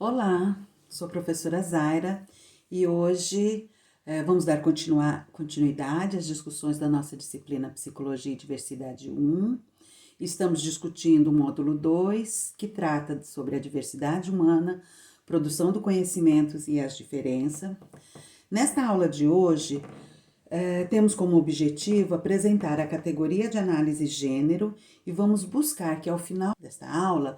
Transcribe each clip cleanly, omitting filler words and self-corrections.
Olá, sou a professora Zaira e hoje vamos dar continuidade às discussões da nossa disciplina Psicologia e Diversidade 1. Estamos discutindo o módulo 2, que trata sobre a diversidade humana, produção do conhecimento e as diferenças. Nesta aula de hoje, temos como objetivo apresentar a categoria de análise gênero e vamos buscar que ao final desta aula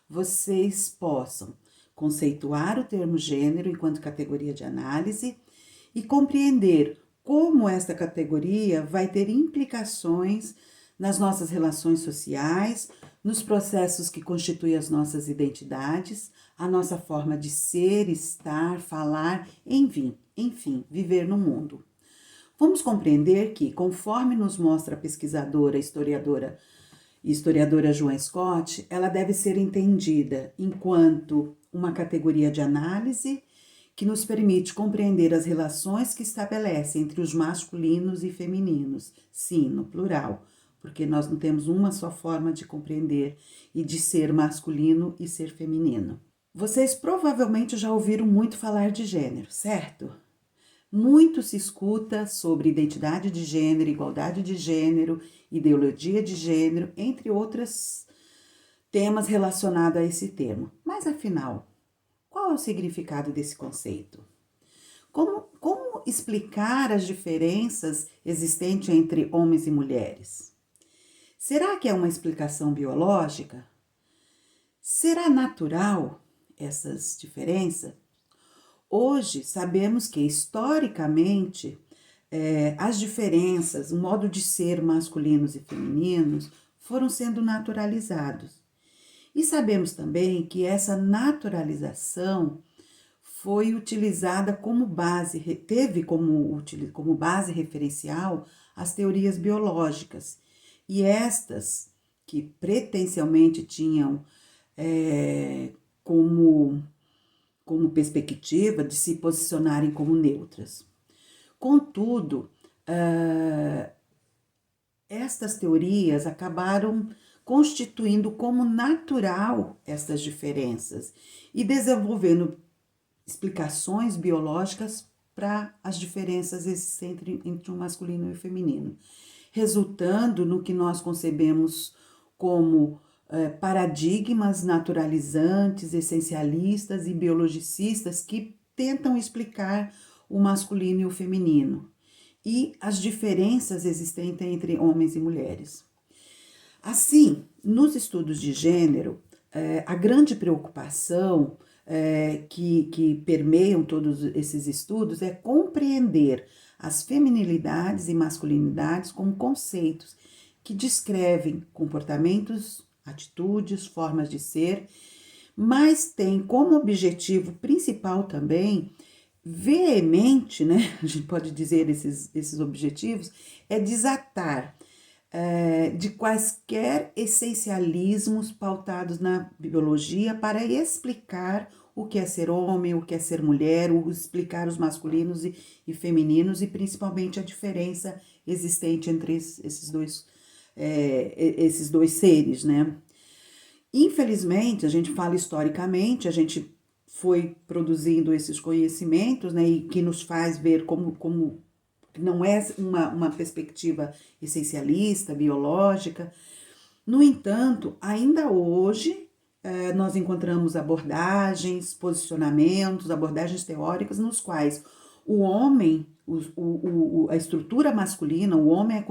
vocês possam conceituar o termo gênero enquanto categoria de análise e compreender como esta categoria vai ter implicações nas nossas relações sociais, nos processos que constituem as nossas identidades, a nossa forma de ser, estar, falar, enfim, viver no mundo. Vamos compreender que, conforme nos mostra a pesquisadora e historiadora Joan Scott, ela deve ser entendida enquanto uma categoria de análise que nos permite compreender as relações que estabelece entre os masculinos e femininos, sim, no plural, porque nós não temos uma só forma de compreender e de ser masculino e ser feminino. Vocês provavelmente já ouviram muito falar de gênero, certo? Muito se escuta sobre identidade de gênero, igualdade de gênero, ideologia de gênero, entre outros temas relacionados a esse termo. Mas afinal, qual é o significado desse conceito? Como explicar as diferenças existentes entre homens e mulheres? Será que é uma explicação biológica? Será natural essas diferenças? Hoje sabemos que, historicamente, as diferenças, o modo de ser masculinos e femininos foram sendo naturalizados. E sabemos também que essa naturalização foi utilizada como base, teve como base referencial as teorias biológicas. E estas, que pretensialmente tinham como perspectiva de se posicionarem como neutras. Contudo, estas teorias acabaram constituindo como natural essas diferenças e desenvolvendo explicações biológicas para as diferenças existentes entre o masculino e o feminino, resultando no que nós concebemos como paradigmas naturalizantes, essencialistas e biologicistas que tentam explicar o masculino e o feminino e as diferenças existentes entre homens e mulheres. Assim, nos estudos de gênero, a grande preocupação que permeiam todos esses estudos é compreender as feminilidades e masculinidades como conceitos que descrevem comportamentos, atitudes, formas de ser, mas tem como objetivo principal também, veemente, né? A gente pode dizer esses objetivos, é desatar de quaisquer essencialismos pautados na biologia para explicar o que é ser homem, o que é ser mulher, explicar os masculinos e femininos e principalmente a diferença existente entre esses dois seres, né? Infelizmente, a gente fala historicamente, a gente foi produzindo esses conhecimentos, né, e que nos faz ver como não é uma perspectiva essencialista, biológica. No entanto, ainda hoje, nós encontramos abordagens, posicionamentos, abordagens teóricas nos quais o homem, a estrutura masculina, o homem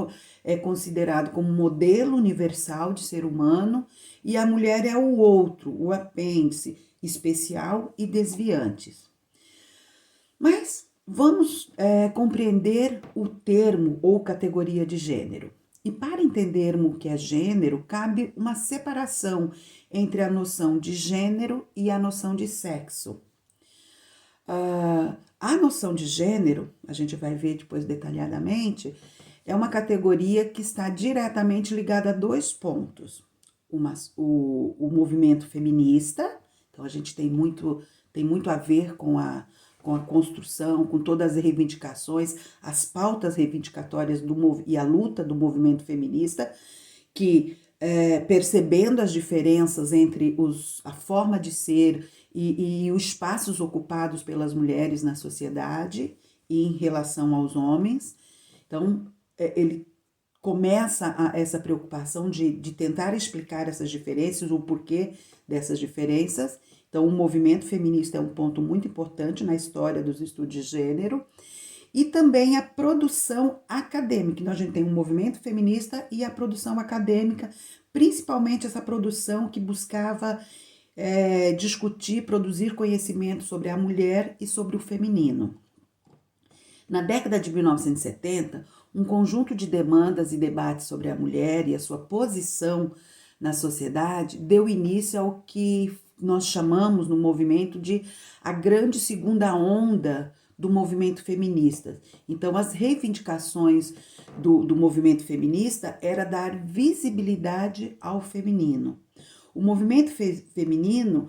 é considerado como modelo universal de ser humano e a mulher é o outro, o apêndice especial e desviantes. Mas vamos compreender o termo ou categoria de gênero. E para entendermos o que é gênero, cabe uma separação entre a noção de gênero e a noção de sexo. A noção de gênero, a gente vai ver depois detalhadamente, é uma categoria que está diretamente ligada a dois pontos. O movimento feminista, então a gente tem muito a ver com a construção, com todas as reivindicações, as pautas reivindicatórias e a luta do movimento feminista, que percebendo as diferenças entre a forma de ser e os espaços ocupados pelas mulheres na sociedade e em relação aos homens. Então, ele começa essa preocupação de tentar explicar essas diferenças, o porquê dessas diferenças. Então, o movimento feminista é um ponto muito importante na história dos estudos de gênero. E também a produção acadêmica. Então, a gente tem um movimento feminista e a produção acadêmica, principalmente essa produção que buscava discutir, produzir conhecimento sobre a mulher e sobre o feminino. Na década de 1970, um conjunto de demandas e debates sobre a mulher e a sua posição na sociedade deu início ao que nós chamamos no movimento de a grande segunda onda do movimento feminista. Então, as reivindicações do movimento feminista era dar visibilidade ao feminino. O movimento feminino,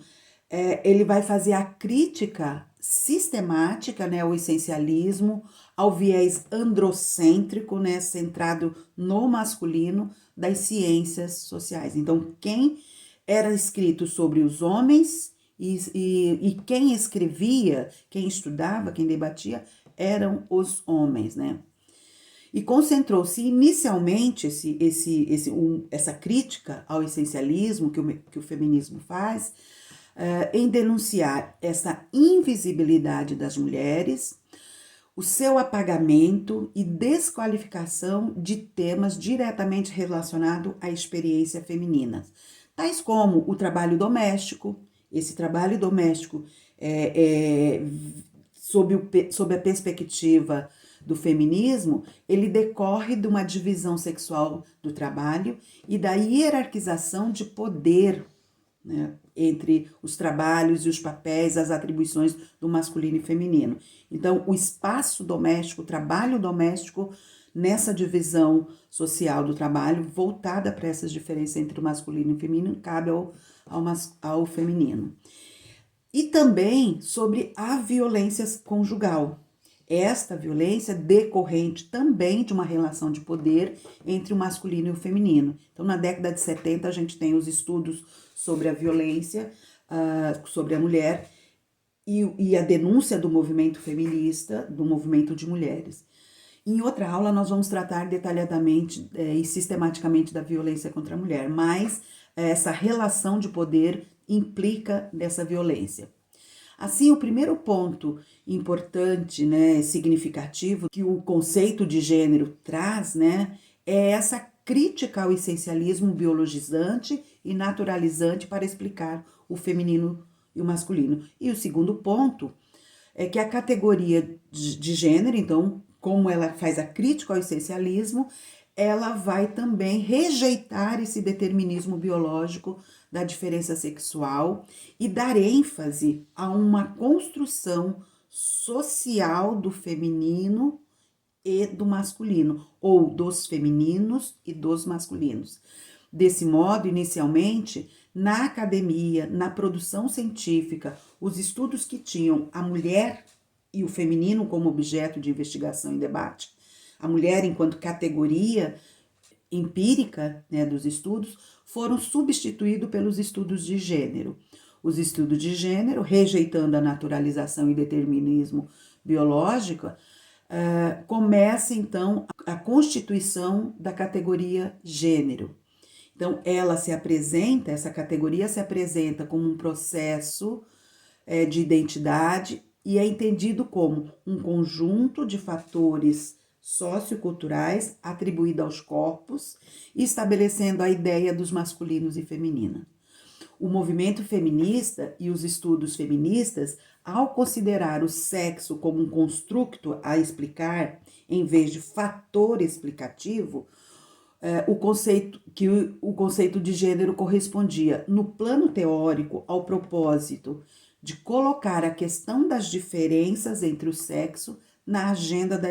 ele vai fazer a crítica sistemática, né, ao essencialismo, ao viés androcêntrico, né, centrado no masculino das ciências sociais. Então, quem era escrito sobre os homens e quem escrevia, quem estudava, quem debatia, eram os homens, né? E concentrou-se inicialmente essa crítica ao essencialismo que o feminismo faz em denunciar essa invisibilidade das mulheres, o seu apagamento e desqualificação de temas diretamente relacionados à experiência feminina, tais como o trabalho doméstico. Esse trabalho doméstico sob a perspectiva do feminismo, ele decorre de uma divisão sexual do trabalho e da hierarquização de poder, né, entre os trabalhos e os papéis, as atribuições do masculino e feminino. Então, o espaço doméstico, o trabalho doméstico, nessa divisão social do trabalho, voltada para essas diferenças entre o masculino e o feminino, cabe ao feminino. E também sobre a violência conjugal. Esta violência decorrente também de uma relação de poder entre o masculino e o feminino. Então, na década de 70, a gente tem os estudos sobre a violência sobre a mulher e a denúncia do movimento feminista, do movimento de mulheres. Em outra aula, nós vamos tratar detalhadamente e sistematicamente da violência contra a mulher, mas essa relação de poder implica nessa violência. Assim, o primeiro ponto importante, né, significativo que o conceito de gênero traz, né, é essa crítica ao essencialismo biologizante e naturalizante para explicar o feminino e o masculino. E o segundo ponto é que a categoria de gênero, então, como ela faz a crítica ao essencialismo, ela vai também rejeitar esse determinismo biológico da diferença sexual e dar ênfase a uma construção social do feminino e do masculino, ou dos femininos e dos masculinos. Desse modo, inicialmente, na academia, na produção científica, os estudos que tinham a mulher e o feminino como objeto de investigação e debate, a mulher enquanto categoria empírica, né, dos estudos, foram substituídos pelos estudos de gênero. Os estudos de gênero, rejeitando a naturalização e determinismo biológico, começa então a constituição da categoria gênero. Então, essa categoria se apresenta como um processo de identidade e é entendido como um conjunto de fatores socioculturais atribuídos aos corpos, estabelecendo a ideia dos masculinos e femininas. O movimento feminista e os estudos feministas, ao considerar o sexo como um construto a explicar, em vez de fator explicativo, o conceito de gênero correspondia, no plano teórico, ao propósito de colocar a questão das diferenças entre o sexo na agenda da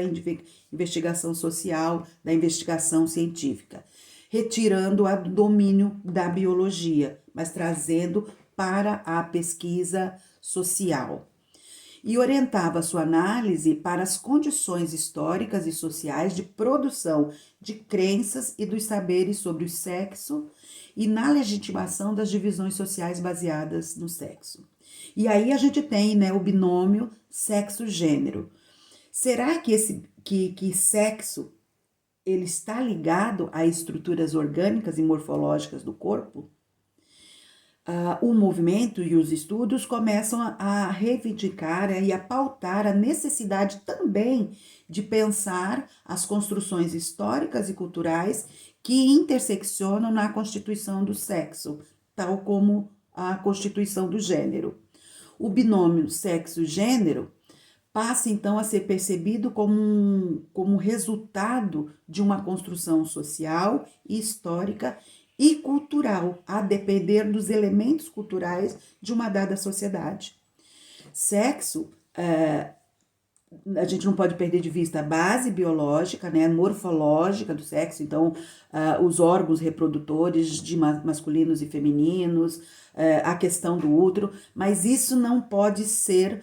investigação social, da investigação científica, retirando-a do domínio da biologia, mas trazendo para a pesquisa social. E orientava sua análise para as condições históricas e sociais de produção de crenças e dos saberes sobre o sexo e na legitimação das divisões sociais baseadas no sexo. E aí a gente tem, né, o binômio sexo-gênero. Será que sexo ele está ligado a estruturas orgânicas e morfológicas do corpo? O movimento e os estudos começam a reivindicar e a pautar a necessidade também de pensar as construções históricas e culturais que interseccionam na constituição do sexo, tal como a constituição do gênero. O binômio sexo-gênero passa então a ser percebido como resultado de uma construção social, histórica e cultural, a depender dos elementos culturais de uma dada sociedade. Sexo, a gente não pode perder de vista a base biológica, né, morfológica do sexo, então os órgãos reprodutores de masculinos e femininos, a questão do útero, mas isso não pode ser,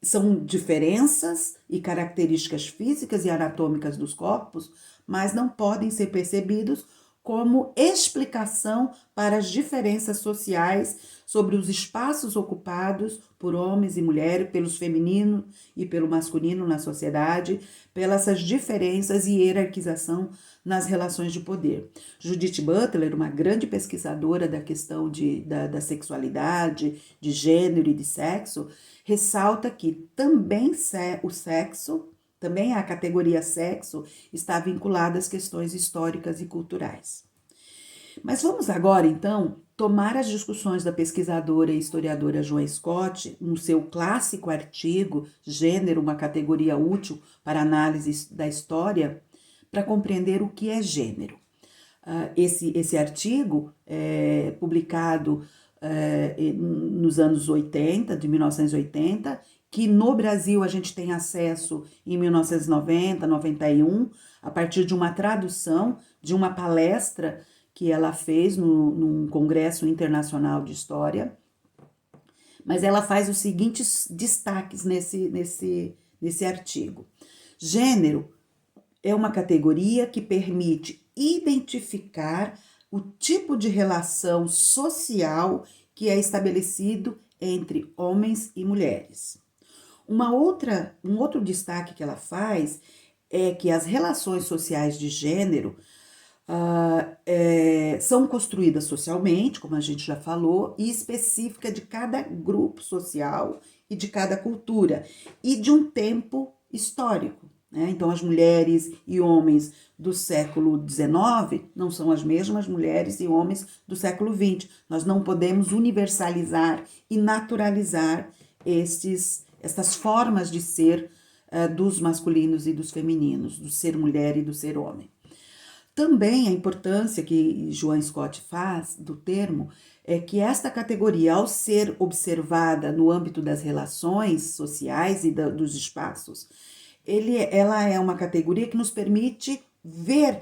são diferenças e características físicas e anatômicas dos corpos, mas não podem ser percebidos como explicação para as diferenças sociais sobre os espaços ocupados por homens e mulheres, pelos femininos e pelo masculino na sociedade, pelas essas diferenças e hierarquização nas relações de poder. Judith Butler, uma grande pesquisadora da questão da sexualidade, de gênero e de sexo, ressalta que também o sexo, também a categoria sexo, está vinculada às questões históricas e culturais. Mas vamos agora, então, tomar as discussões da pesquisadora e historiadora Joan Scott, no seu clássico artigo Gênero, uma categoria útil para análise da história, para compreender o que é gênero. Esse artigo é publicado nos anos 80, de 1980, que no Brasil a gente tem acesso em 1990, 91, a partir de uma tradução de uma palestra que ela fez num Congresso Internacional de História. Mas ela faz os seguintes destaques nesse artigo. Gênero é uma categoria que permite identificar o tipo de relação social que é estabelecido entre homens e mulheres. Um outro destaque que ela faz é que as relações sociais de gênero são construídas socialmente, como a gente já falou, e específica de cada grupo social e de cada cultura, e de um tempo histórico. Né? Então, as mulheres e homens do século XIX não são as mesmas mulheres e homens do século XX. Nós não podemos universalizar e naturalizar estas formas de ser dos masculinos e dos femininos, do ser mulher e do ser homem. Também a importância que Joan Scott faz do termo é que esta categoria, ao ser observada no âmbito das relações sociais e dos espaços, ela é uma categoria que nos permite ver,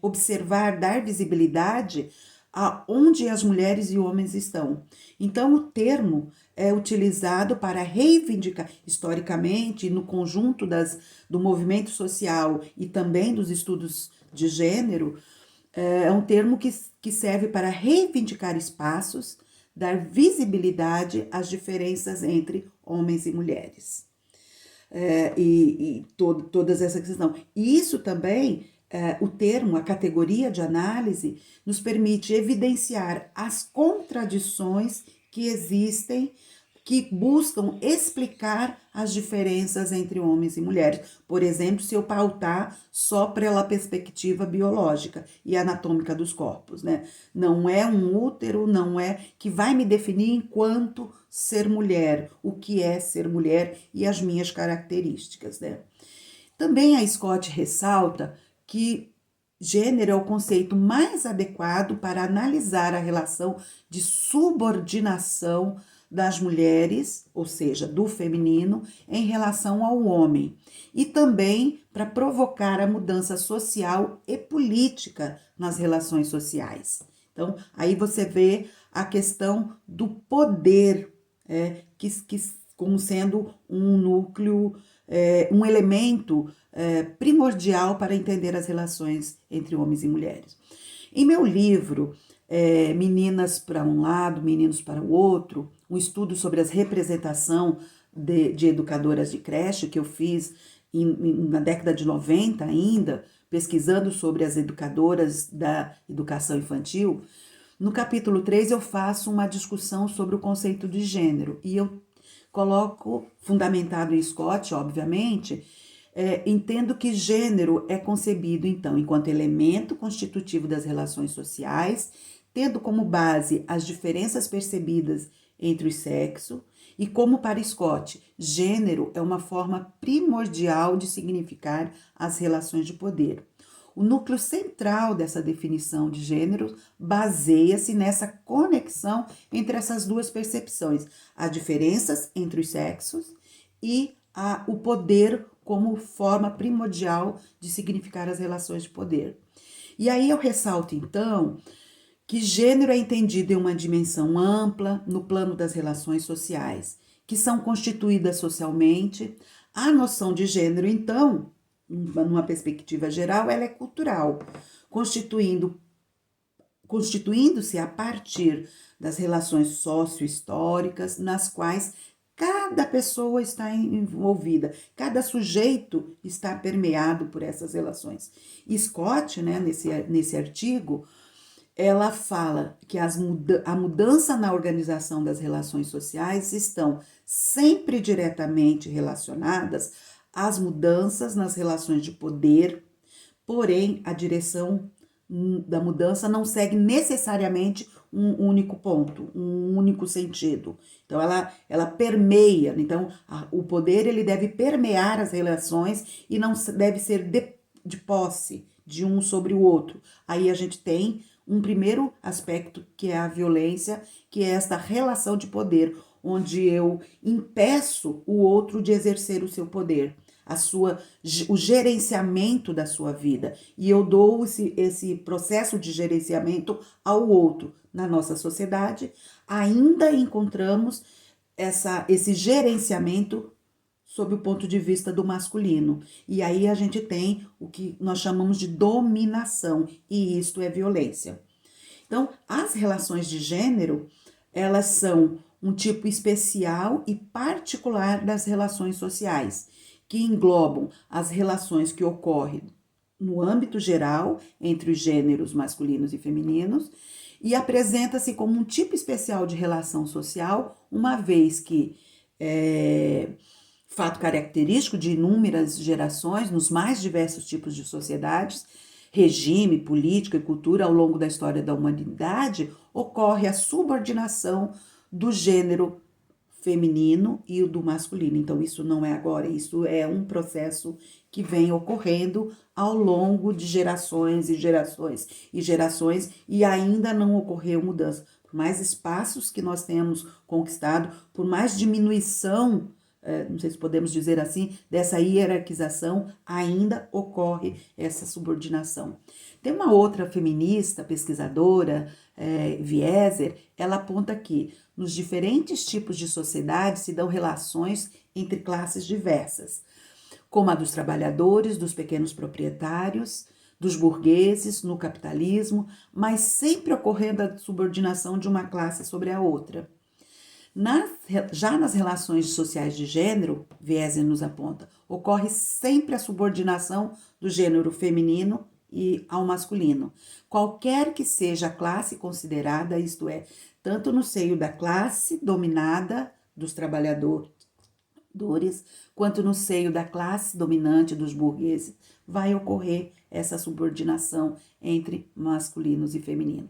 observar, dar visibilidade aonde as mulheres e homens estão. Então, o termo é utilizado para reivindicar, historicamente, no conjunto do movimento social e também dos estudos de gênero, é um termo que serve para reivindicar espaços, dar visibilidade às diferenças entre homens e mulheres. Todas essas questões. E isso também, o termo, a categoria de análise, nos permite evidenciar as contradições que existem, que buscam explicar as diferenças entre homens e mulheres. Por exemplo, se eu pautar só pela perspectiva biológica e anatômica dos corpos, né? Não é um útero, não é que vai me definir enquanto ser mulher, o que é ser mulher e as minhas características, né? Também a Scott ressalta que gênero é o conceito mais adequado para analisar a relação de subordinação das mulheres, ou seja, do feminino, em relação ao homem, e também para provocar a mudança social e política nas relações sociais. Então, aí você vê a questão do poder, como sendo um núcleo, um elemento primordial para entender as relações entre homens e mulheres. Em meu livro, meninas para um lado, meninos para o outro, um estudo sobre as representação de educadoras de creche que eu fiz na década de 90 ainda, pesquisando sobre as educadoras da educação infantil. No capítulo 3 eu faço uma discussão sobre o conceito de gênero e eu coloco, fundamentado em Scott, obviamente, entendo que gênero é concebido, então, enquanto elemento constitutivo das relações sociais, tendo como base as diferenças percebidas entre os sexos, e como para Scott, gênero é uma forma primordial de significar as relações de poder. O núcleo central dessa definição de gênero baseia-se nessa conexão entre essas duas percepções, as diferenças entre os sexos e o poder como forma primordial de significar as relações de poder. E aí eu ressalto, então, que gênero é entendido em uma dimensão ampla no plano das relações sociais, que são constituídas socialmente. A noção de gênero, então, numa perspectiva geral, ela é cultural, constituindo-se a partir das relações sócio-históricas nas quais cada pessoa está envolvida, cada sujeito está permeado por essas relações. E Scott, né, nesse artigo, ela fala que a mudança na organização das relações sociais estão sempre diretamente relacionadas às mudanças nas relações de poder, porém a direção da mudança não segue necessariamente um único ponto, um único sentido. Então ela permeia, então o poder ele deve permear as relações e não deve ser de posse de um sobre o outro. Aí a gente tem um primeiro aspecto que é a violência, que é esta relação de poder, onde eu impeço o outro de exercer o seu poder, o gerenciamento da sua vida. E eu dou esse processo de gerenciamento ao outro. Na nossa sociedade, ainda encontramos esse gerenciamento sob o ponto de vista do masculino. E aí a gente tem o que nós chamamos de dominação, e isto é violência. Então, as relações de gênero, elas são um tipo especial e particular das relações sociais, que englobam as relações que ocorrem no âmbito geral entre os gêneros masculinos e femininos, e apresenta-se como um tipo especial de relação social, uma vez que fato característico de inúmeras gerações, nos mais diversos tipos de sociedades, regime, política e cultura ao longo da história da humanidade, ocorre a subordinação do gênero feminino e o do masculino. Então, isso não é agora, isso é um processo que vem ocorrendo ao longo de gerações e gerações e gerações, e ainda não ocorreu mudança. Por mais espaços que nós tenhamos conquistado, por mais diminuição, não sei se podemos dizer assim, dessa hierarquização, ainda ocorre essa subordinação. Tem uma outra feminista, pesquisadora, Wieser, ela aponta que nos diferentes tipos de sociedade se dão relações entre classes diversas, como a dos trabalhadores, dos pequenos proprietários, dos burgueses no capitalismo, mas sempre ocorrendo a subordinação de uma classe sobre a outra. Já nas relações sociais de gênero, Wieser nos aponta, ocorre sempre a subordinação do gênero feminino e ao masculino. Qualquer que seja a classe considerada, isto é, tanto no seio da classe dominada dos trabalhadores, quanto no seio da classe dominante dos burgueses, vai ocorrer essa subordinação entre masculinos e femininos.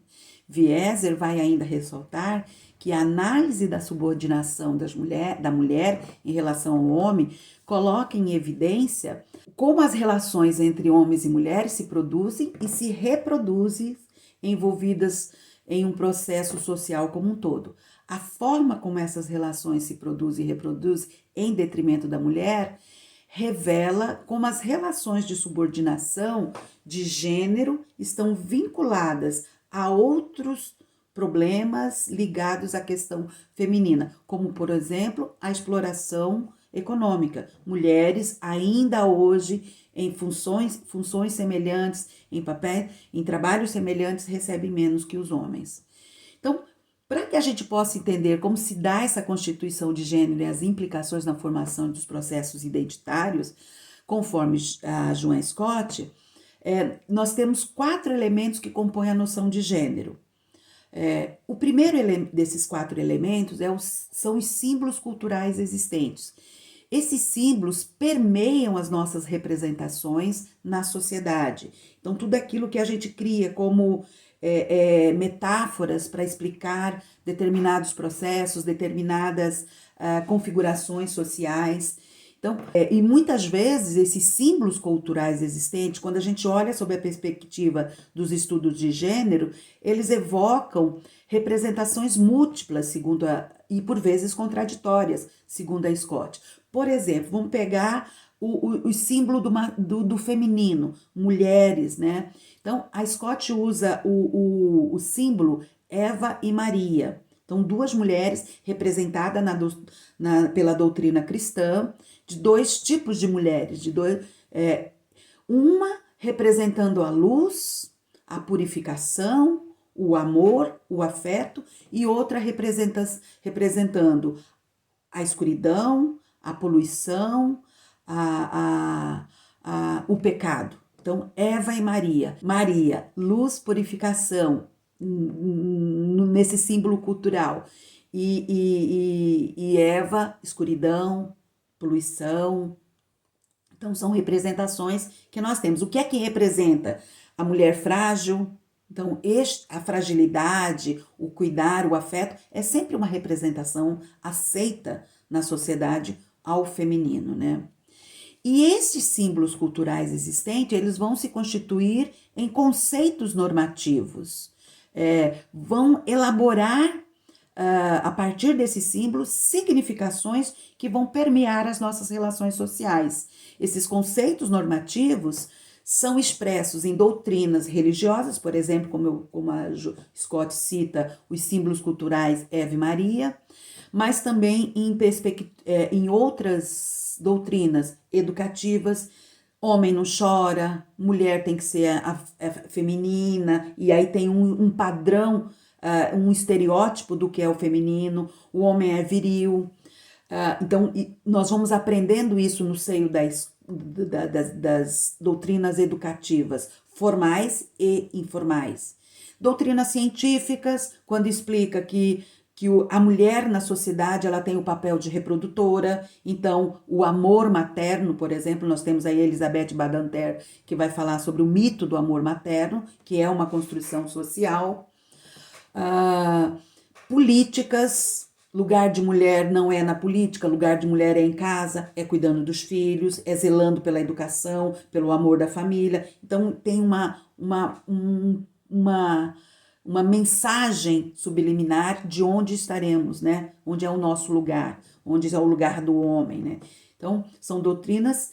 Wieser vai ainda ressaltar que a análise da subordinação da mulher em relação ao homem coloca em evidência como as relações entre homens e mulheres se produzem e se reproduzem envolvidas em um processo social como um todo. A forma como essas relações se produzem e reproduzem em detrimento da mulher revela como as relações de subordinação de gênero estão vinculadas a outros problemas ligados à questão feminina, como, por exemplo, a exploração econômica. Mulheres ainda hoje em funções semelhantes, em papéis, em trabalhos semelhantes, recebem menos que os homens. Então, para que a gente possa entender como se dá essa constituição de gênero e as implicações na formação dos processos identitários, conforme a Joan Scott, nós temos 4 elementos que compõem a noção de gênero. O primeiro desses 4 elementos são os símbolos culturais existentes. Esses símbolos permeiam as nossas representações na sociedade. Então, tudo aquilo que a gente cria como metáforas para explicar determinados processos, determinadas configurações sociais. Então, e muitas vezes esses símbolos culturais existentes, quando a gente olha sob a perspectiva dos estudos de gênero, eles evocam representações múltiplas, e por vezes contraditórias, segundo a Scott. Por exemplo, vamos pegar o símbolo do feminino, mulheres, né? Então, a Scott usa o símbolo Eva e Maria. Então, 2 mulheres representadas pela doutrina cristã, de 2 tipos de mulheres, uma representando a luz, a purificação, o amor, o afeto, e outra representando a escuridão, a poluição, o pecado. Então, Eva e Maria. Maria, luz, purificação, nesse símbolo cultural. E Eva, escuridão, poluição. Então, são representações que nós temos. O que é que representa? A mulher frágil. Então, a fragilidade, o cuidar, o afeto, é sempre uma representação aceita na sociedade ao feminino, né? E esses símbolos culturais existentes, eles vão se constituir em conceitos normativos, vão elaborar, a partir desses símbolos, significações que vão permear as nossas relações sociais. Esses conceitos normativos são expressos em doutrinas religiosas, por exemplo, como a Scott cita, os símbolos culturais Eva e Maria, mas também em outras doutrinas educativas. Homem não chora, mulher tem que ser feminina, e aí tem um padrão, um estereótipo do que é o feminino, o homem é viril. Então, nós vamos aprendendo isso no seio das doutrinas educativas, formais e informais. Doutrinas científicas, quando explica que a mulher na sociedade ela tem o papel de reprodutora, então o amor materno, por exemplo, nós temos aí a Elizabeth Badinter, que vai falar sobre o mito do amor materno, que é uma construção social. Políticas, lugar de mulher não é na política, lugar de mulher é em casa, é cuidando dos filhos, é zelando pela educação, pelo amor da família. Então tem uma mensagem subliminar de onde estaremos, né? Onde é o nosso lugar, onde é o lugar do homem, né? Então, são doutrinas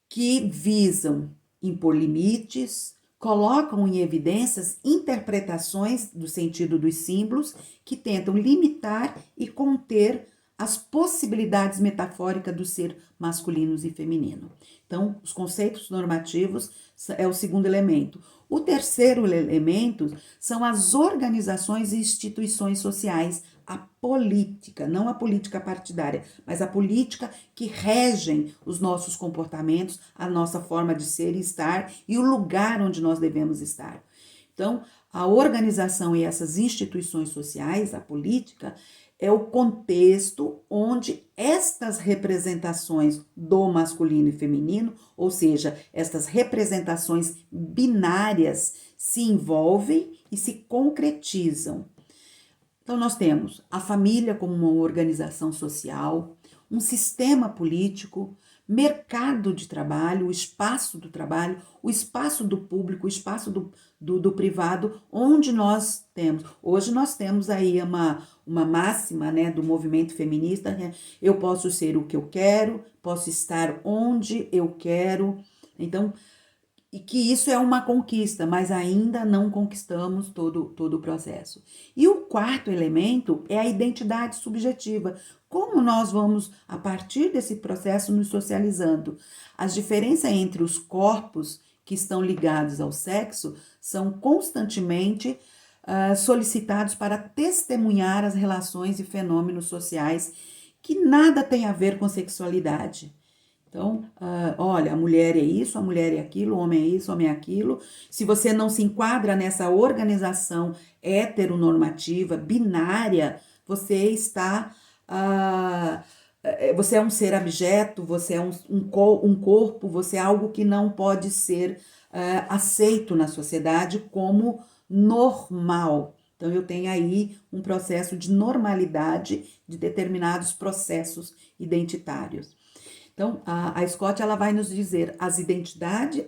que visam impor limites, colocam em evidências interpretações do sentido dos símbolos que tentam limitar e conter as possibilidades metafóricas do ser masculino e feminino. Então, os conceitos normativos é o segundo elemento. O terceiro elemento são as organizações e instituições sociais, a política, não a política partidária, mas a política que regem os nossos comportamentos, a nossa forma de ser e estar e o lugar onde nós devemos estar. Então, a organização e essas instituições sociais, a política, é o contexto onde estas representações do masculino e feminino, ou seja, estas representações binárias, se envolvem e se concretizam. Então, nós temos a família como uma organização social, um sistema político, mercado de trabalho, o espaço do trabalho, o espaço do público, o espaço do privado, onde nós temos. Hoje nós temos aí uma máxima, né, do movimento feminista, né? Eu posso ser o que eu quero, posso estar onde eu quero. Então, e que isso é uma conquista, mas ainda não conquistamos todo o processo. E o quarto elemento é a identidade subjetiva. Como nós vamos, a partir desse processo, nos socializando? As diferenças entre os corpos que estão ligados ao sexo são constantemente solicitados para testemunhar as relações e fenômenos sociais que nada tem a ver com sexualidade. Então, olha, a mulher é isso, a mulher é aquilo, o homem é isso, o homem é aquilo. Se você não se enquadra nessa organização heteronormativa, binária, você está... você é um ser abjeto, você é um corpo, você é algo que não pode ser aceito na sociedade como normal. Então, eu tenho aí um processo de normalidade de determinados processos identitários. Então, a Scott ela vai nos dizer as identidades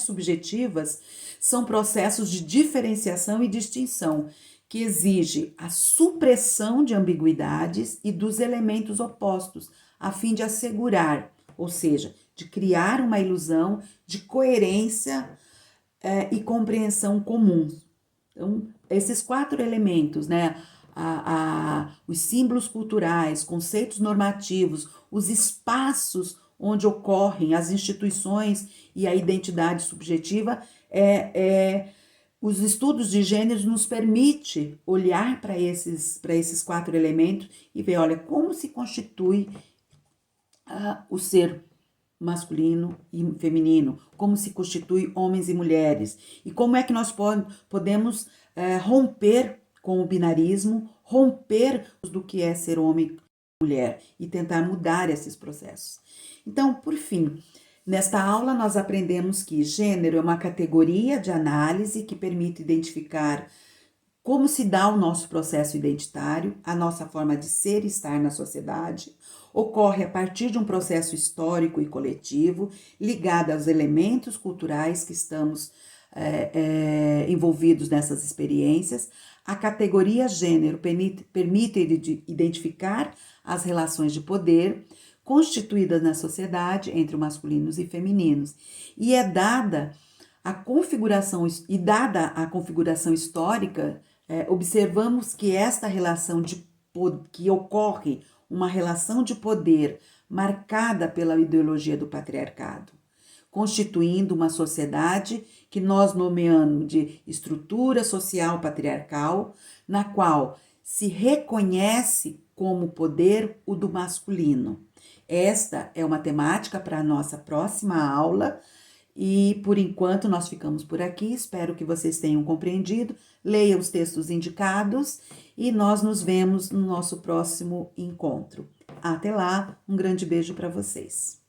subjetivas são processos de diferenciação e distinção que exige a supressão de ambiguidades e dos elementos opostos, a fim de assegurar, ou seja, de criar uma ilusão de coerência e compreensão comuns. Então, esses 4 elementos, né? Os símbolos culturais, conceitos normativos, os espaços onde ocorrem as instituições e a identidade subjetiva, os estudos de gêneros nos permite olhar para esses 4 elementos e ver, olha, como se constitui o ser masculino e feminino, como se constitui homens e mulheres, e como é que nós podemos romper com o binarismo, romper do que é ser homem e mulher e tentar mudar esses processos. Então, por fim, nesta aula nós aprendemos que gênero é uma categoria de análise que permite identificar como se dá o nosso processo identitário, a nossa forma de ser e estar na sociedade, ocorre a partir de um processo histórico e coletivo ligado aos elementos culturais que estamos envolvidos nessas experiências. A categoria gênero permite identificar as relações de poder constituídas na sociedade entre masculinos e femininos. E dada a configuração histórica, observamos que esta relação que ocorre uma relação de poder marcada pela ideologia do patriarcado, constituindo uma sociedade que nós nomeamos de estrutura social patriarcal, na qual se reconhece como poder o do masculino. Esta é uma temática para a nossa próxima aula e, por enquanto, nós ficamos por aqui. Espero que vocês tenham compreendido. Leiam os textos indicados e nós nos vemos no nosso próximo encontro. Até lá, um grande beijo para vocês.